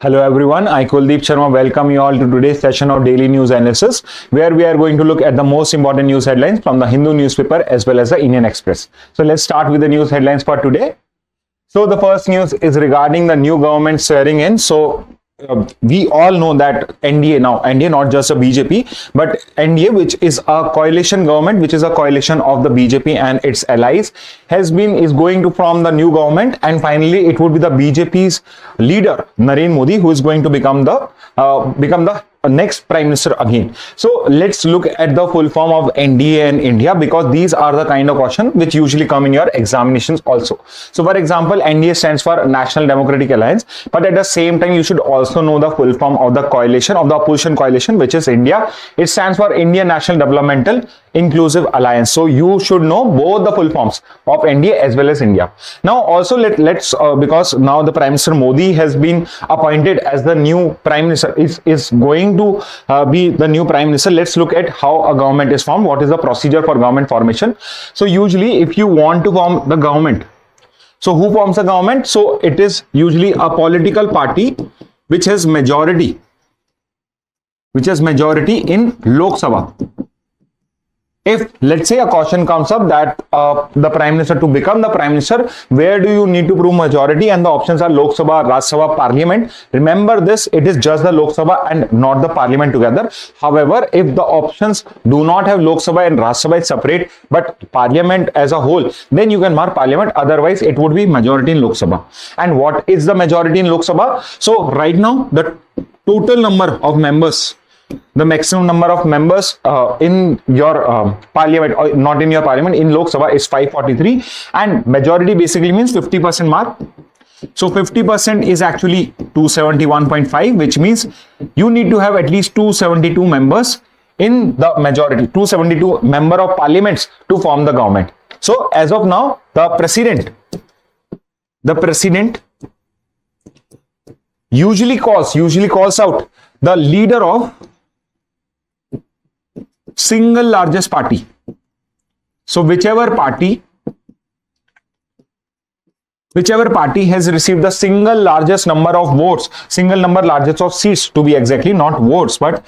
Hello everyone, I Kuldeep Sharma welcome you all to today's session of Daily News Analysis, where we are going to look at the most important news headlines from the Hindu newspaper as well as the Indian Express. So let's start with the news headlines for today. So the first news is regarding the new government swearing in. We all know that NDA not just a BJP, but NDA, which is a coalition government, which is a coalition of the BJP and its allies, is going to form the new government, and finally it would be the BJP's leader Narendra Modi who is going to become the next prime minister again. So let's look at the full form of NDA and India, because these are the kind of questions which usually come in your examinations also. So for example, NDA stands for National Democratic Alliance, but at the same time you should also know the full form of the coalition, of the opposition coalition, which is India. It stands for Indian National Developmental Inclusive Alliance. So you should know both the full forms of NDA as well as India. Now also let's because now the Prime Minister Modi has been appointed as the new Prime Minister, is going to be the new Prime Minister. Let's look at how a government is formed. What is the procedure for government formation? So usually if you want to form the government, so who forms the government? So it is usually a political party which has majority in Lok Sabha. If let's say a question comes up that the Prime Minister, to become the Prime Minister, where do you need to prove majority? And the options are Lok Sabha, Rajya Sabha, Parliament. Remember this, it is just the Lok Sabha and not the Parliament together. However, if the options do not have Lok Sabha and Rajya Sabha is separate, but Parliament as a whole, then you can mark Parliament. Otherwise, it would be majority in Lok Sabha. And what is the majority in Lok Sabha? So right now, the total number of members, the maximum number of members in your parliament, or not in your parliament, in Lok Sabha is 543, and majority basically means 50% mark. So 50% is actually 271.5, which means you need to have at least 272 members in the majority, 272 member of parliaments to form the government. So as of now, the president usually calls out the leader of single largest party. So whichever party has received the single largest number of votes, largest of seats to be exactly, not votes, but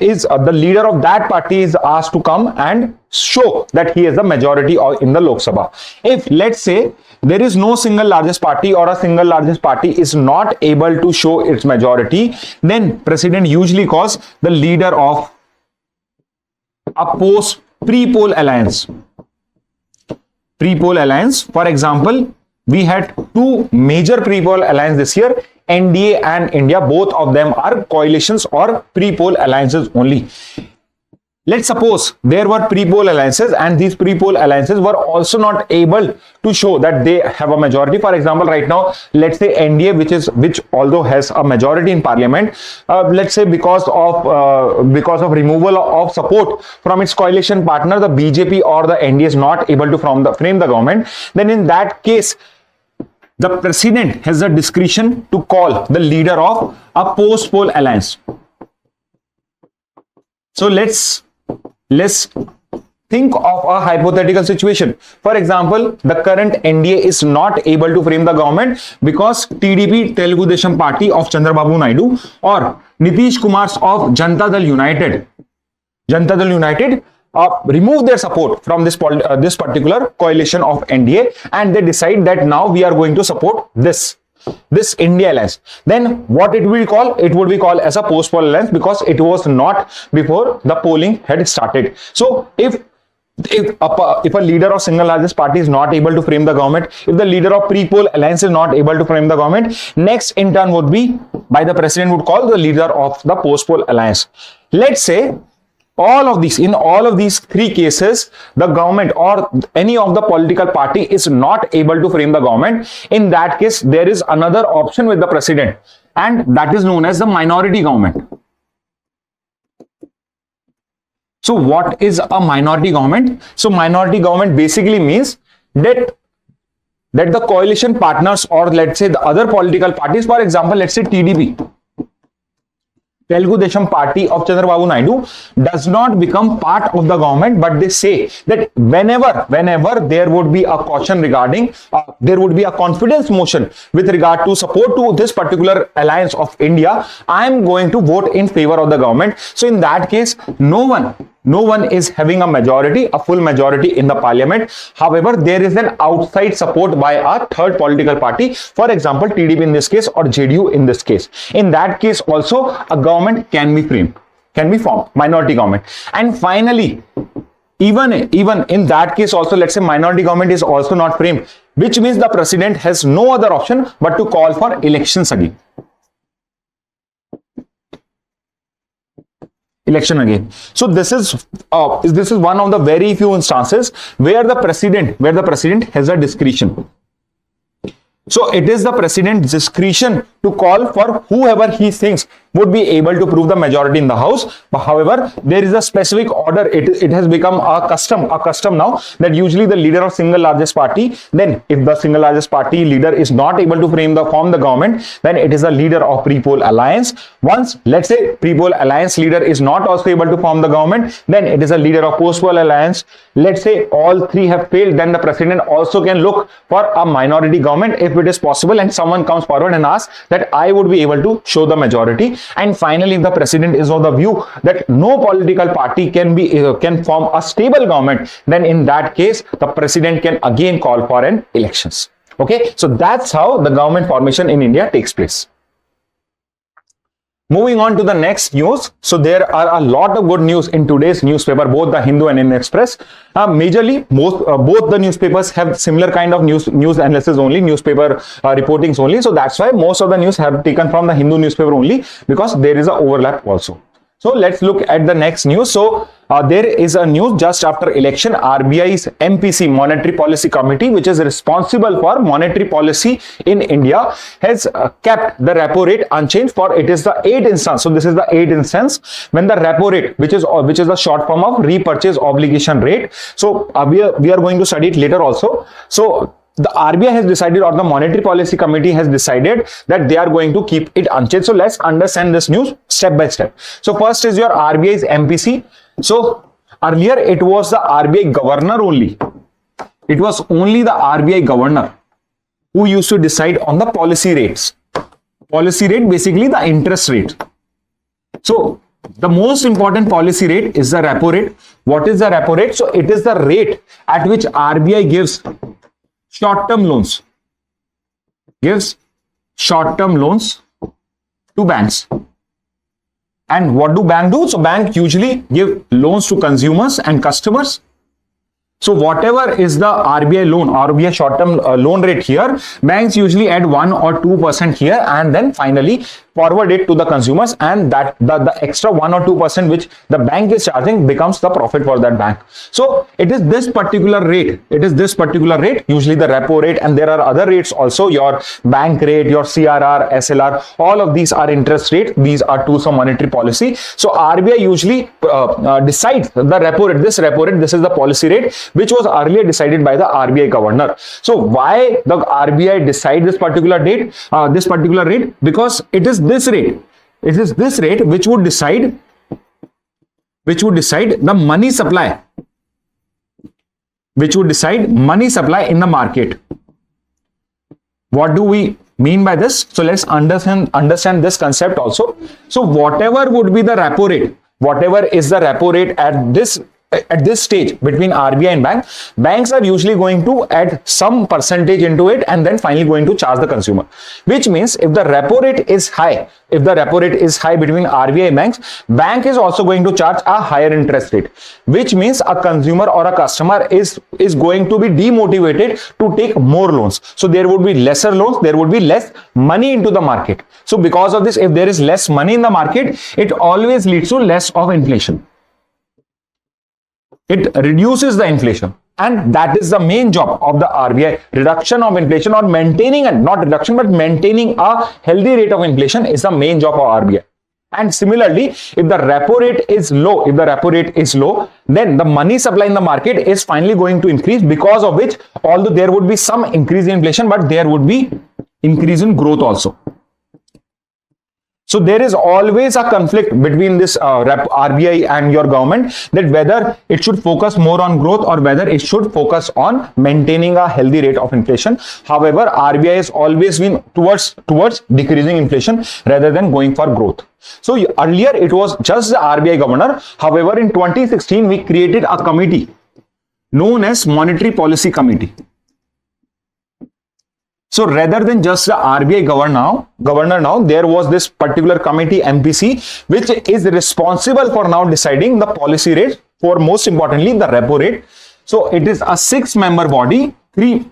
is the leader of that party is asked to come and show that he is the majority in the Lok Sabha. If let's say there is no single largest party, or a single largest party is not able to show its majority, then president usually calls the leader of a pre-poll alliance. For example, we had two major pre-poll alliances this year, NDA and India. Both of them are coalitions or pre-poll alliances only. Let's suppose there were pre-poll alliances, and these pre-poll alliances were also not able to show that they have a majority. For example, right now, let's say NDA, which although has a majority in parliament, let's say because of removal of support from its coalition partner, the BJP or the NDA is not able to frame the government. Then in that case, the president has the discretion to call the leader of a post-poll alliance. So let's think of a hypothetical situation. For example, the current NDA is not able to frame the government because TDP, Telugu Desam Party of Chandrababu Naidu, or Nitish Kumar's of Janata Dal United remove their support from this particular coalition of NDA, and they decide that now we are going to support this India alliance. Then what it will be called? It would be called as a post-poll alliance, because it was not before the polling had started. So if a leader of single largest party is not able to frame the government, if the leader of pre-poll alliance is not able to frame the government, next in turn would be by the president would call the leader of the post-poll alliance. Let's say in all of these three cases, the government or any of the political party is not able to frame the government. In that case, there is another option with the president, and that is known as the minority government. So what is a minority government? So minority government basically means that the coalition partners, or let's say the other political parties, for example, let's say TDP. Telugu Desam party of Chandrababu Naidu does not become part of the government, but they say that whenever there would be a caution regarding, there would be a confidence motion with regard to support to this particular alliance of India, I am going to vote in favor of the government. So in that case, no one is having a majority, a full majority in the parliament. However, there is an outside support by a third political party, for example, TDP in this case or JDU in this case. In that case also, a government can be formed, minority government. And finally, even in that case also, let's say minority government is also not framed, which means the president has no other option but to call for elections again. So this is one of the very few instances where the president has a discretion. So it is the president's discretion to call for whoever he thinks would be able to prove the majority in the house. But however, there is a specific order. It has become a custom now that usually the leader of single largest party, then if the single largest party leader is not able to form the government, then it is a leader of pre-poll alliance. Once, let's say, pre-poll alliance leader is not also able to form the government, then it is a leader of post-poll alliance. Let's say all three have failed, then the president also can look for a minority government if it is possible, and someone comes forward and asks that I would be able to show the majority. And finally, if the president is of the view that no political party can form a stable government, then in that case the president can again call for an elections. Okay, so that's how the government formation in India takes place. Moving on to the next news. So there are a lot of good news in today's newspaper, both the Hindu and Indian Express. Majorly, both the newspapers have similar kind of news analysis only, newspaper reportings only. So that's why most of the news have taken from the Hindu newspaper only, because there is an overlap also. So let's look at the next news. So there is a news just after election. RBI's MPC, Monetary Policy Committee, which is responsible for monetary policy in India, has kept the repo rate unchanged for it is the 8th instance. So this is the 8th instance when the repo rate, which is a short form of repurchase obligation rate. So we are going to study it later also. So the RBI has decided, or the Monetary Policy Committee has decided, that they are going to keep it unchanged. So let's understand this news step by step. So first is your RBI's MPC. So earlier it was the RBI governor only. It was only the RBI governor who used to decide on the policy rates. Policy rate, basically the interest rate. So the most important policy rate is the repo rate. What is the repo rate? So it is the rate at which RBI gives short-term loans, to banks. And what do banks do? So banks usually give loans to consumers and customers. So whatever is the RBI loan, RBI short-term loan rate here, banks usually add 1 or 2% here, and then finally forward it to the consumers, and that the extra 1 or 2% which the bank is charging becomes the profit for that bank. So it is this particular rate. Usually the repo rate, and there are other rates also, your bank rate, your CRR, SLR, all of these are interest rate. These are tools of monetary policy. So RBI usually decides the repo rate. This is the policy rate, which was earlier decided by the RBI governor. So why the RBI decide this particular rate? Because it is this rate. It is this rate which would decide the money supply. Which would decide money supply in the market. What do we mean by this? So let's understand this concept also. So whatever would be the repo rate, whatever is the repo rate at this stage between RBI and banks are usually going to add some percentage into it and then finally going to charge the consumer. Which means if the repo rate is high, between RBI and bank is also going to charge a higher interest rate. Which means a consumer or a customer is going to be demotivated to take more loans. So there would be lesser loans, there would be less money into the market. So because of this, if there is less money in the market, it always leads to less of inflation. It reduces the inflation, and that is the main job of the RBI. Reduction of inflation, or maintaining, and not reduction but maintaining a healthy rate of inflation is the main job of RBI. And similarly, if the repo rate is low, then the money supply in the market is finally going to increase, because of which, although there would be some increase in inflation, but there would be increase in growth also. So there is always a conflict between this RBI and your government, that whether it should focus more on growth or whether it should focus on maintaining a healthy rate of inflation. However, RBI has always been towards decreasing inflation rather than going for growth. So earlier it was just the RBI governor. However, in 2016 we created a committee known as Monetary Policy Committee. So rather than just the RBI governor now, there was this particular committee, MPC, which is responsible for now deciding the policy rate, for most importantly the repo rate. So it is a 6-member body, 3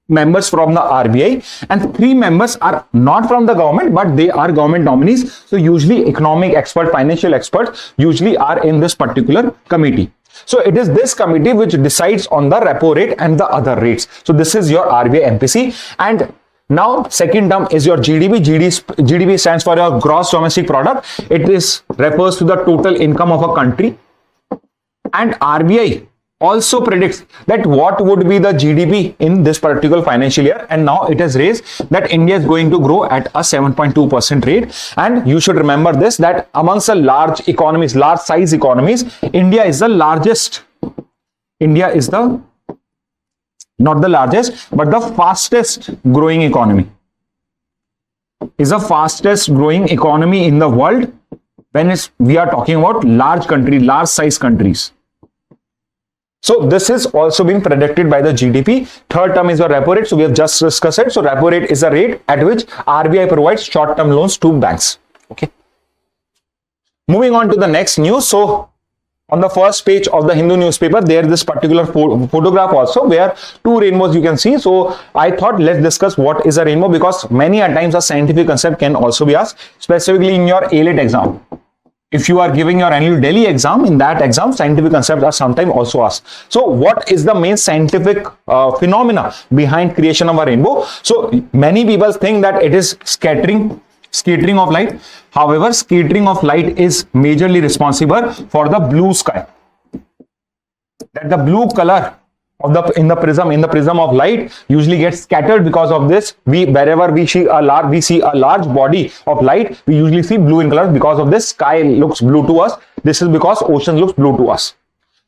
members from the RBI and 3 members are not from the government, but they are government nominees. So usually economic expert, financial experts usually are in this particular committee. So it is this committee which decides on the repo rate and the other rates. So this is your RBI MPC. And now second term is your GDP. GDP stands for your gross domestic product. It refers to the total income of a country. And RBI also predicts that what would be the GDP in this particular financial year, and now it has raised that India is going to grow at a 7.2% rate. And you should remember this, that amongst the large economies, large size economies, India is the largest. India is the not the largest, but the fastest growing economy. Is the fastest growing economy in the world when we are talking about large country, large size countries. So this is also being predicted by the GDP. Third term is your repo rate. So we have just discussed it. So repo rate is a rate at which RBI provides short-term loans to banks. Okay. Moving on to the next news. So on the first page of the Hindu newspaper, there is this particular photograph also where 2 rainbows you can see. So I thought let's discuss what is a rainbow, because many a times a scientific concept can also be asked, specifically in your AILET exam. If you are giving your annual Delhi exam, in that exam, scientific concepts are sometimes also asked. So what is the main scientific phenomena behind creation of a rainbow? So many people think that it is scattering of light. However, scattering of light is majorly responsible for the blue sky. That the blue color of in the prism of light usually gets scattered. Because of this, wherever we see a large body of light, we usually see blue in color. Because of this, sky looks blue to us. This is because ocean looks blue to us.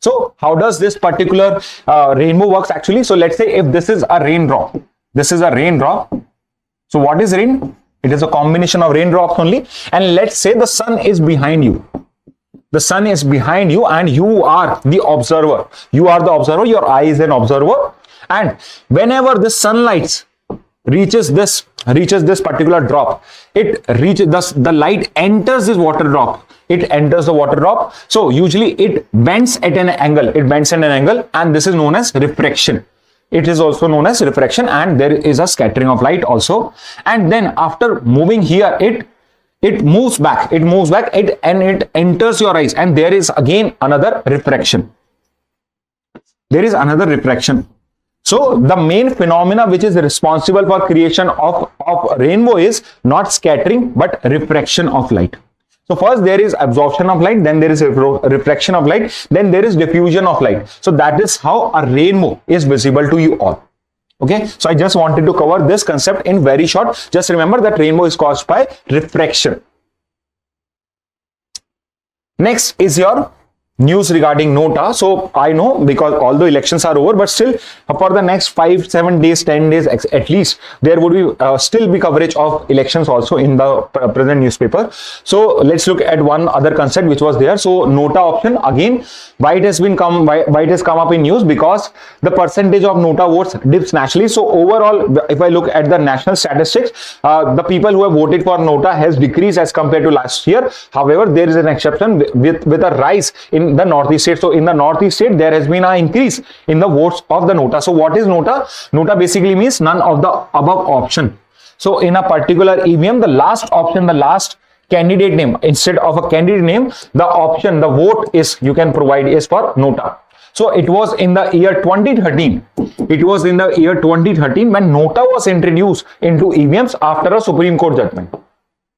So how does this particular rainbow works actually? So let's say if this is a raindrop, so what is rain? It is a combination of raindrops only. And let's say the sun is behind you. The sun is behind you and you are the observer. You are the observer. Your eye is an observer. And whenever the sunlight reaches this particular drop, the light enters this water drop. It enters the water drop. So usually it bends at an angle. And this is known as refraction. It is also known as refraction, and there is a scattering of light also. And then after moving here, it moves back, and it enters your eyes, and there is again another refraction. So the main phenomena which is responsible for creation of rainbow is not scattering but refraction of light. So first there is absorption of light, then there is refraction of light, then there is diffusion of light. So that is how a rainbow is visible to you all. Okay, so I just wanted to cover this concept in very short. Just remember that rainbow is caused by refraction. Next is your news regarding Nota. So I know, because although elections are over, but still for the next 5, 7 days, 10 days at least, there would be still be coverage of elections also in the present newspaper. So let's look at one other concept which was there. So Nota option, again, why it has come up in news? Because the percentage of Nota votes dips nationally. So overall, if I look at the national statistics, the people who have voted for Nota has decreased as compared to last year. However, there is an exception with a rise in the Northeast state. So in the Northeast state, there has been an increase in the votes of the Nota. So what is Nota? Nota basically means none of the above option. So in a particular EVM, the last option, the last candidate name, instead of a candidate name, the vote is you can provide is for Nota. So it was in the year 2013. It was in the year 2013 when Nota was introduced into EVMs after a Supreme Court judgment.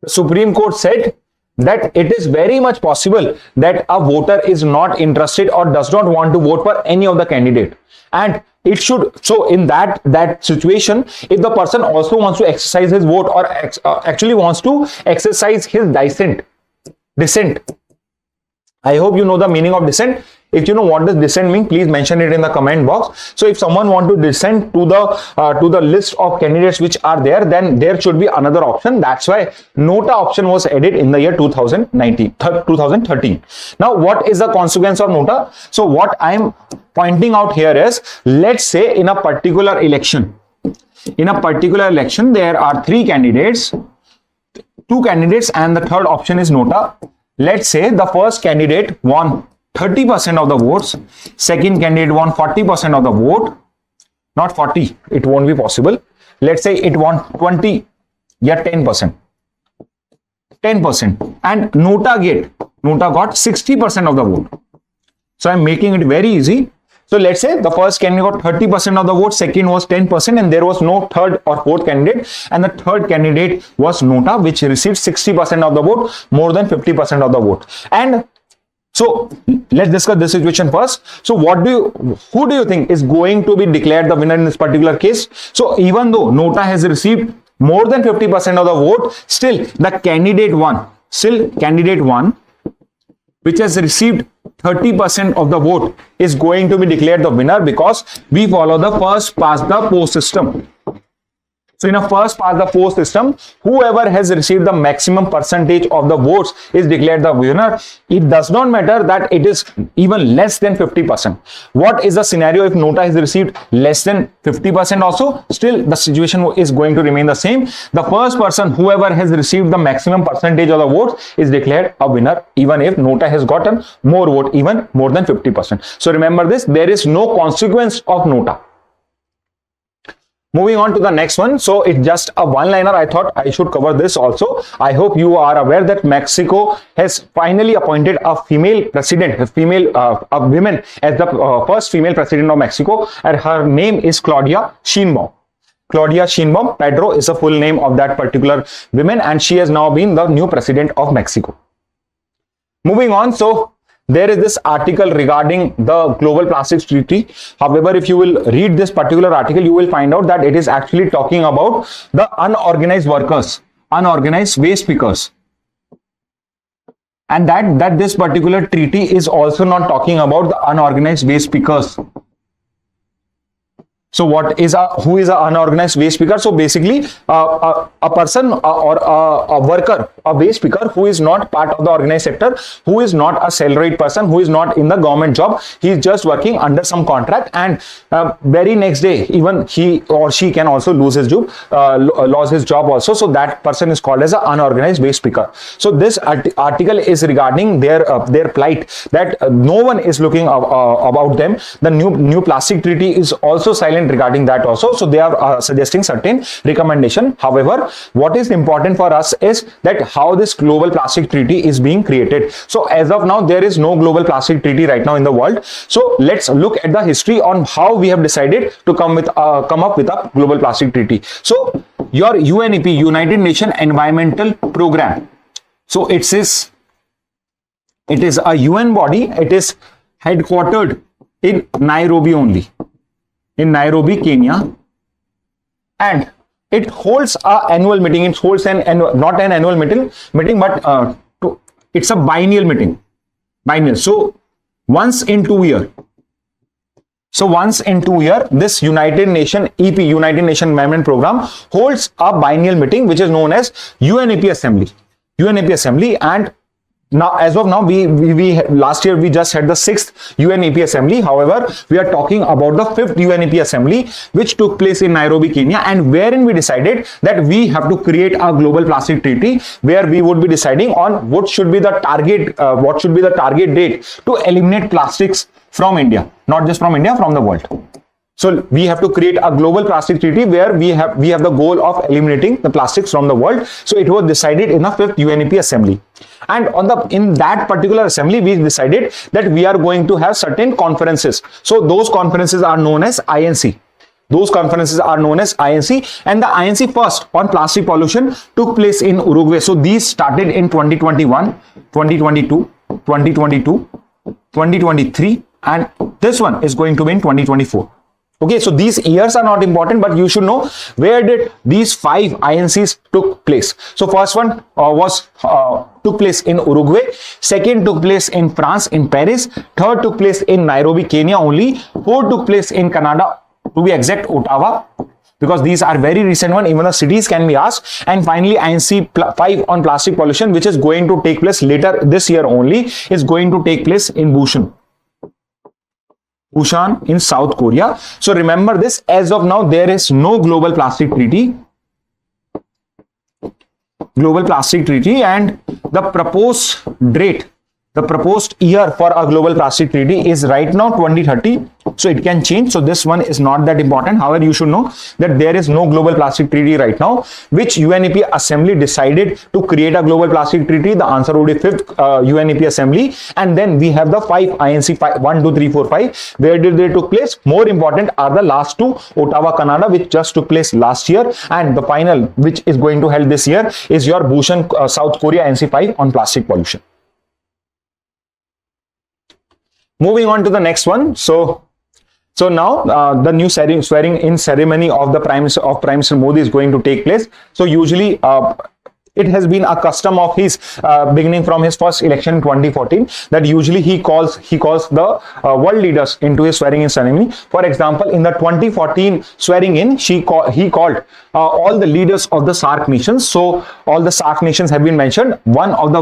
The Supreme Court said that it is very much possible that a voter is not interested or does not want to vote for any of the candidate, and it should, so in that situation, if the person also wants to exercise his vote or actually wants to exercise his dissent. I hope you know the meaning of dissent. If you know what does dissent mean, please mention it in the comment box. So if someone want to dissent to the list of candidates which are there, then there should be another option. That's why nota option was added in the year 2013. Now, what is the consequence of nota? So what I'm pointing out here is, let's say in a particular election, there are two candidates and the third option is nota. Let's say the first candidate won 30% of the votes, second candidate won 40% of the vote, not 40, it won't be possible. Let's say it won 20, yeah, 10%, and nota got 60% of the vote. So I'm making it very easy. So let's say the first candidate got 30% of the vote, second was 10%, and there was no third or fourth candidate, and the third candidate was nota, which received 60% of the vote, more than 50% of the vote. And so let's discuss this situation first. So who do you think is going to be declared the winner in this particular case? So even though nota has received more than 50% of the vote, still the candidate one, which has received 30% of the vote, is going to be declared the winner, because we follow the first past the post system. So in a first past the post system, whoever has received the maximum percentage of the votes is declared the winner. It does not matter that it is even less than 50%. What is the scenario if nota has received less than 50% also? Still the situation is going to remain the same. The first person, whoever has received the maximum percentage of the votes, is declared a winner, even if nota has gotten more vote, even more than 50%. So remember this, there is no consequence of nota. Moving on to the next one. So it's just a one-liner. I thought I should cover this also. I hope you are aware that Mexico has finally appointed a female president, a woman as the first female president of Mexico, and her name is Claudia Sheinbaum. Pedro is the full name of that particular woman, and she has now been the new president of Mexico. Moving on, so there is this article regarding the Global Plastics Treaty. However, if you will read this particular article, you will find out that it is actually talking about the unorganized workers, unorganized waste pickers. And that this particular treaty is also not talking about the unorganized waste pickers. So who is an unorganized waste picker? So basically a person or a worker, a waste picker who is not part of the organized sector, who is not a salaried person, who is not in the government job. He is just working under some contract, and very next day even he or she can also lose his job also. So that person is called as an unorganized waste picker. So this article is regarding their plight, that no one is looking about them. The new plastic treaty is also silent regarding that also. So they are suggesting certain recommendation. However, what is important for us is that how this global plastic treaty is being created. So as of now, there is no global plastic treaty right now in the world. So let's look at the history on how we have decided to come up with a global plastic treaty. So your UNEP, United Nations Environmental Program. So it is a UN body. It is headquartered in Nairobi only, in Nairobi, Kenya, and it holds an annual meeting. It holds not an annual meeting, but it's a biennial meeting. So once in 2 years. So once in 2 years, this United Nations EP, United Nations Environment Program, holds a biennial meeting, which is known as UNEP Assembly. And now, as of now, we last year we just had the 6th UNEP Assembly. However, we are talking about the 5th UNEP Assembly, which took place in Nairobi, Kenya, and wherein we decided that we have to create a global plastic treaty, where we would be deciding on what should be the target date to eliminate plastics from India, not just from India, from the world. So we have to create a global plastic treaty where we have the goal of eliminating the plastics from the world. So it was decided in the 5th UNEP Assembly. And in that particular assembly, we decided that we are going to have certain conferences. So those conferences are known as INC. Those conferences are known as INC, and the INC first on plastic pollution took place in Uruguay. So these started in 2021, 2022, 2022, 2023, and this one is going to be in 2024. Okay, so these years are not important, but you should know where did these 5 INCs took place. So first one took place in Uruguay, second took place in France, in Paris, third took place in Nairobi, Kenya only, fourth took place in Canada, to be exact, Ottawa, because these are very recent one, even the cities can be asked, and finally INC 5 on plastic pollution, which is going to take place later this year only, is going to take place in Busan in South Korea. So remember this, as of now there is no global plastic treaty, and the proposed date, the proposed year for a global plastic treaty is right now 2030. So it can change. So this one is not that important. However, you should know that there is no global plastic treaty right now, which UNEP Assembly decided to create a global plastic treaty. The answer would be 5th UNEP Assembly. And then we have the 5 INC 1, 2, 3, 4, 5. Where did they took place? More important are the last 2, Ottawa, Canada, which just took place last year. And the final, which is going to held this year, is your Busan, South Korea INC 5 on plastic pollution. Moving on to the next one. So now the new swearing in ceremony of the Prime Minister Modi is going to take place. So usually it has been a custom of his beginning from his first election in 2014 that usually he calls the world leaders into his swearing in ceremony. For example, in the 2014 swearing in, he called all the leaders of the SAARC nations. So all the SAARC nations have been mentioned. One of the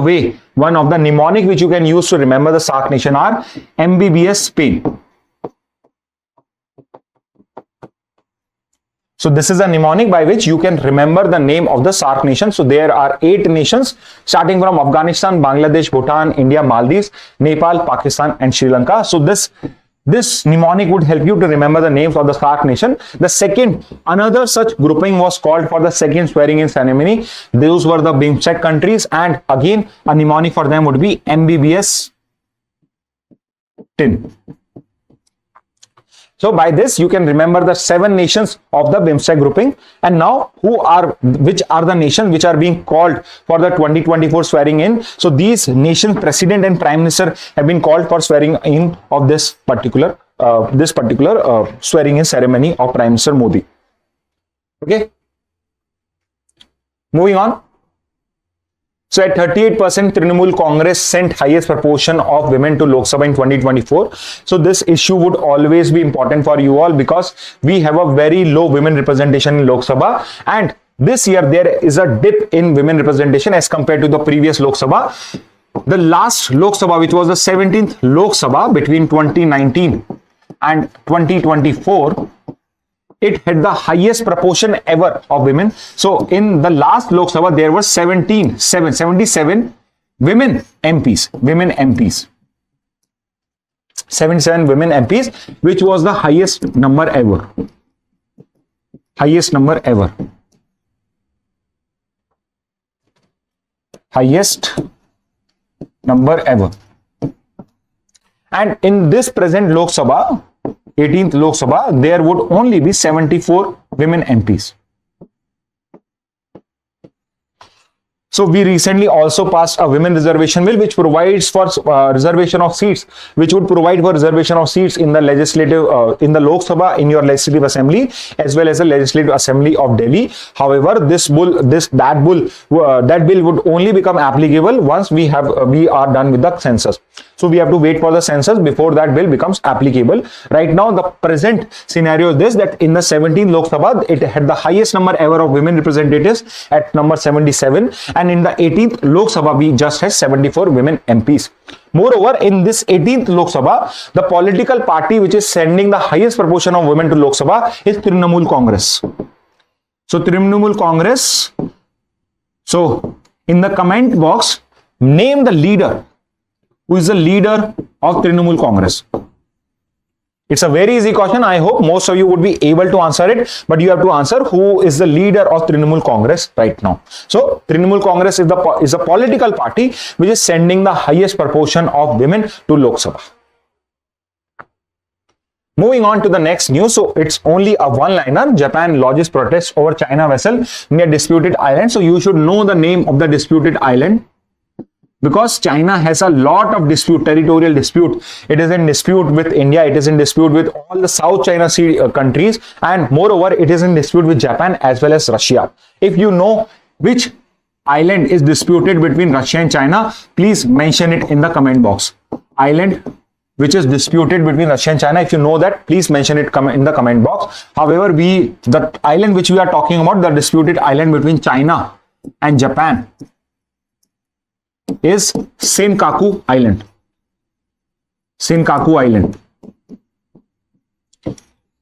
mnemonic which you can use to remember the SAARC nation are MBBS Spain. So this is a mnemonic by which you can remember the name of the SAARC nation. So there are 8 nations starting from Afghanistan, Bangladesh, Bhutan, India, Maldives, Nepal, Pakistan and Sri Lanka. So this mnemonic would help you to remember the names of the SAARC nation. The second, another such grouping was called for the second swearing in ceremony. Those were the BIMSTEC countries, and again a mnemonic for them would be MBBS 10. So by this you can remember the 7 nations of the BIMSTEC grouping. And now which are the nations which are being called for the 2024 swearing in? So these nations president and prime minister have been called for swearing in of this particular swearing in ceremony of Prime Minister Modi. Okay, moving on. So at 38%, Trinamool Congress sent highest proportion of women to Lok Sabha in 2024. So this issue would always be important for you all because we have a very low women representation in Lok Sabha, and this year there is a dip in women representation as compared to the previous Lok Sabha. The last Lok Sabha, which was the 17th Lok Sabha between 2019 and 2024, it had the highest proportion ever of women. So in the last Lok Sabha, there were 77 women MPs. 77 women MPs, which was the highest number ever. Highest number ever. And in this present Lok Sabha, 18th Lok Sabha, there would only be 74 women MPs. So we recently also passed a women reservation bill which provides for reservation of seats, which would provide for reservation of seats in the legislative, in the Lok Sabha, in your legislative assembly, as well as the legislative assembly of Delhi. However, that bill would only become applicable once we are done with the census. So we have to wait for the census before that bill becomes applicable. Right now, the present scenario is this, that in the 17th Lok Sabha, it had the highest number ever of women representatives at number 77. And in the 18th Lok Sabha, we just had 74 women MPs. Moreover, in this 18th Lok Sabha, the political party which is sending the highest proportion of women to Lok Sabha is Trinamool Congress. So Trinamool Congress. So in the comment box, name the leader. Who is the leader of Trinamool Congress? It's a very easy question. I hope most of you would be able to answer it, but you have to answer who is the leader of Trinamool Congress right now. So Trinamool Congress is a political party which is sending the highest proportion of women to Lok Sabha. Moving on to the next news. So it's only a one-liner. Japan lodges protest over China vessel near disputed island. So you should know the name of the disputed island, because China has a lot of territorial dispute. It is in dispute with India. It is in dispute with all the South China Sea countries. And moreover, it is in dispute with Japan as well as Russia. If you know which island is disputed between Russia and China, please mention it in the comment box. Island which is disputed between Russia and China. If you know that, please mention it in the comment box. However, the island which we are talking about, the disputed island between China and Japan, is Senkaku Island. Senkaku Island.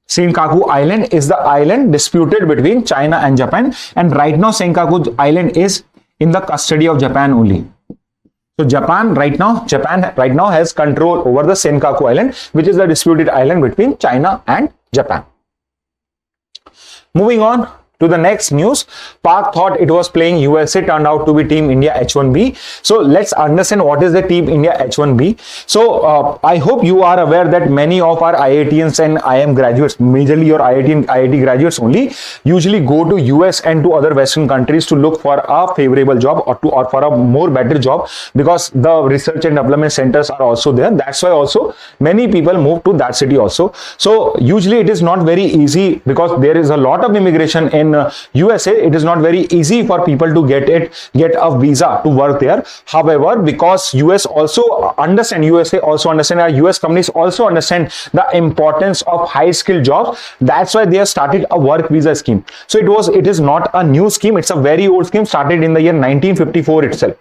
Senkaku Island is the island disputed between China and Japan, and right now Senkaku Island is in the custody of Japan only. So Japan right now has control over the Senkaku Island, which is the disputed island between China and Japan. Moving on to the next news. Park thought it was playing USA, turned out to be Team India H1B. So let's understand what is the Team India H1B. So I hope you are aware that many of our IITians and IIM graduates, majorly your IIT and IIT graduates only, usually go to US and to other Western countries to look for a favorable job or for a more better job, because the research and development centers are also there. That's why also many people move to that city also. So usually it is not very easy, because there is a lot of immigration in USA. It is not very easy for people to get a visa to work there. However, because USA also understand, our US companies also understand the importance of high skilled jobs. That's why they have started a work visa scheme. So it is not a new scheme. It's a very old scheme, started in the year 1954 itself.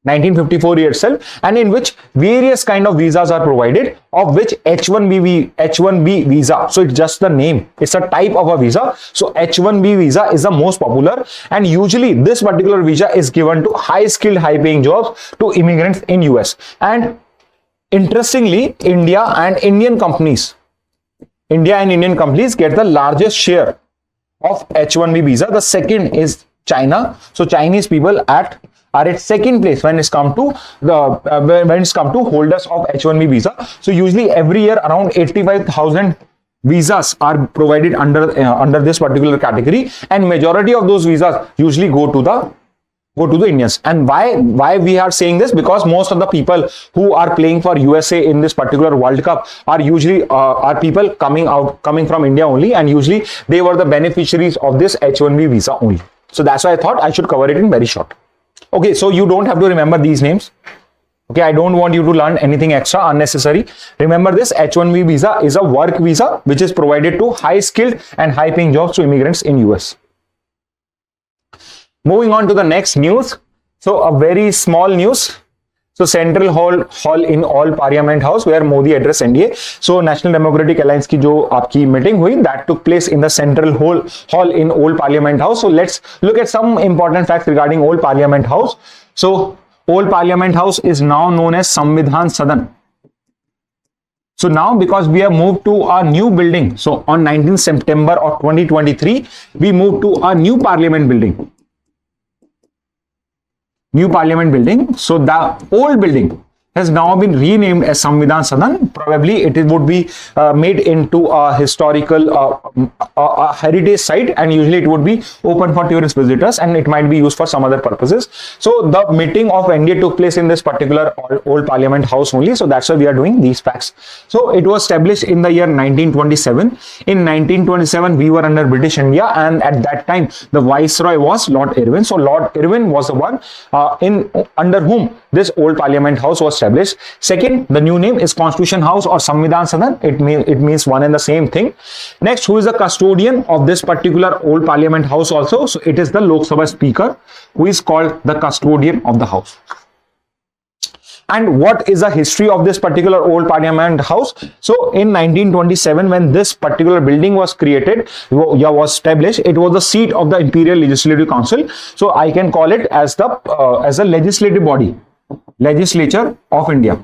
1954 itself, and in which various kind of visas are provided, of which H1B visa. So it's just the name. It's a type of a visa. So H1B visa is the most popular, and usually this particular visa is given to high skilled, high paying jobs to immigrants in US. And interestingly, India and Indian companies get the largest share of H1B visa. The second is China. So Chinese people are at second place when it's come to holders of H1B visa. So usually every year around 85,000 visas are provided under this particular category, and majority of those visas usually go to the Indians. And why we are saying this? Because most of the people who are playing for USA in this particular World Cup are usually are people coming from India only, and usually they were the beneficiaries of this H1B visa only. So that's why I thought I should cover it in very short. Okay, so you don't have to remember these names. Okay, I don't want you to learn anything extra unnecessary. Remember this, H1B visa is a work visa which is provided to high skilled and high paying jobs to immigrants in US. Moving on to the next news. So a very small news. So Central Hall in All Parliament House, where Modi addressed NDA. So National Democratic Alliance की जो आपकी meeting हुई, that took place in the Central Hall in Old Parliament House. So let's look at some important facts regarding Old Parliament House. So Old Parliament House is now known as Samvidhan Sadan. So now, because we have moved to a new building, so on 19th September of 2023, we moved to a new Parliament building. So the old building has now been renamed as Samvidhan Sadan. Probably it would be made into a historical a heritage site, and usually it would be open for tourist visitors, and it might be used for some other purposes. So the meeting of NDA took place in this particular Old Parliament House only. So that's why we are doing these facts. So it was established in the year 1927. In 1927, we were under British India, and at that time the Viceroy was Lord Irwin. So Lord Irwin was the one under whom this Old Parliament House was established. Second, the new name is Constitution House or Samvidhan Sadan. It means one and the same thing. Next, who is the custodian of this particular Old Parliament House also? So it is the Lok Sabha Speaker, who is called the custodian of the house. And what is the history of this particular Old Parliament House? So in 1927, when this particular building was created, was established, it was the seat of the Imperial Legislative Council. So I can call it as a legislative body, Legislature of India.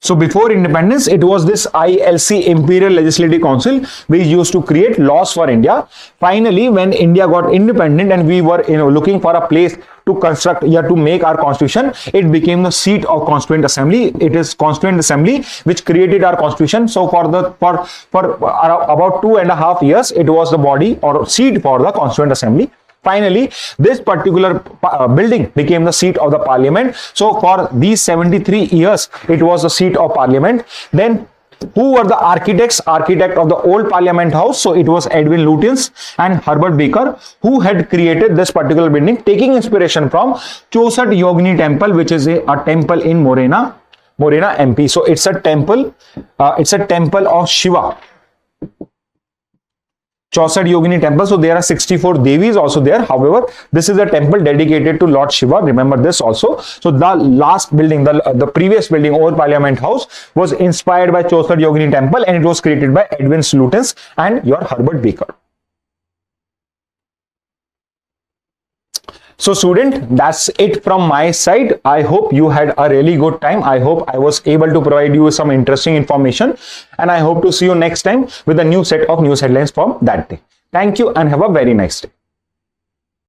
So before independence, it was this ILC, Imperial Legislative Council, which used to create laws for India. Finally, when India got independent and we were looking for a place to construct, to make our constitution, it became the seat of Constituent Assembly. It is Constituent Assembly which created our constitution. So for about 2.5 years, it was the body or seat for the Constituent Assembly. Finally, this particular building became the seat of the parliament. So for these 73 years, it was the seat of parliament. Then who were the architect of the old Parliament House? So it was Edwin Lutyens and Herbert Baker, who had created this particular building, taking inspiration from Chaussat Yogini Temple, which is a temple in Morena, MP. So it's a temple of Shiva. Chaussat Yogini Temple. So there are 64 Devis also there. However, this is a temple dedicated to Lord Shiva. Remember this also. So the last building, the previous building, Old Parliament House, was inspired by Chaussat Yogini Temple, and it was created by Edwin Lutyens and your Herbert Baker. So student, that's it from my side. I hope you had a really good time. I hope I was able to provide you with some interesting information, and I hope to see you next time with a new set of news headlines from that day. Thank you and have a very nice day.